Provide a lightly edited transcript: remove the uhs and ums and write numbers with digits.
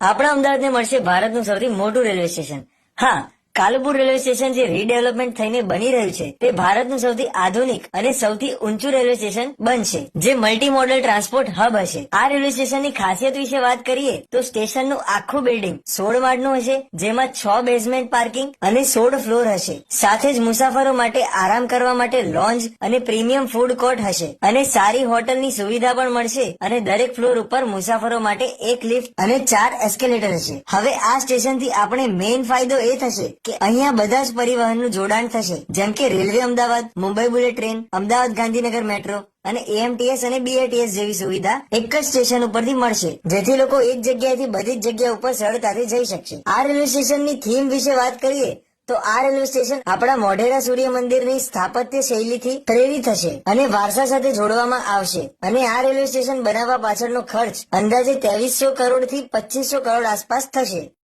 આપણા અમદાવાદને મળશે ભારતનું સૌથી મોટું રેલવે સ્ટેશન. હા, કાલુપુર રેલવે સ્ટેશન જે રીડેવલપમેન્ટ થઈને બની રહ્યું છે તે ભારતનું સૌથી આધુનિક અને સૌથી ઊંચું રેલવે સ્ટેશન બનશે, જે મલ્ટી મોડલ ટ્રાન્સપોર્ટ હબ હશે. આ રેલવે સ્ટેશનની ખાસિયત વિશે વાત કરીએ તો સ્ટેશનનું આખું બિલ્ડિંગ 16 માળનું હશે, જેમાં 6 બેઝમેન્ટ પાર્કિંગ અને 16 ફ્લોર હશે. સાથે જ મુસાફરો માટે આરામ કરવા માટે લોન્જ અને પ્રીમિયમ ફૂડ કોર્ટ હશે અને સારી હોટલની સુવિધા પણ મળશે. અને દરેક ફ્લોર ઉપર મુસાફરો માટે એક લિફ્ટ અને 4 એસ્કેલેટર હશે. હવે આ સ્ટેશનથી આપણે મેઇન ફાયદો એ થશે કે અહીંયા બધા જ પરિવહનનું જોડાણ થશે, જેમ કે railway Ahmedabad, Mumbai bullet train, Ahmedabad Gandhinagar metro અને એએમટીએસ અને બીઆરટીએસ જેવી સુવિધા એક જ સ્ટેશન ઉપરથી મળશે, જેથી લોકો એક જગ્યાએથી બધી જ જગ્યા ઉપર સરળતાથી જઈ શકશે. આ રેલવે સ્ટેશનની થીમ વિશે વાત કરીએ તો આ રેલવે સ્ટેશન આપણા મોઢેરા સૂર્ય મંદિરની સ્થાપત્ય શૈલીથી પ્રેરિત હશે અને વારસા સાથે જોડવામાં આવશે. અને આ રેલવે સ્ટેશન બનાવવા પાછળનો ખર્ચ અંદાજે 2300 કરોડ થી 2500 કરોડ આસપાસ થશે.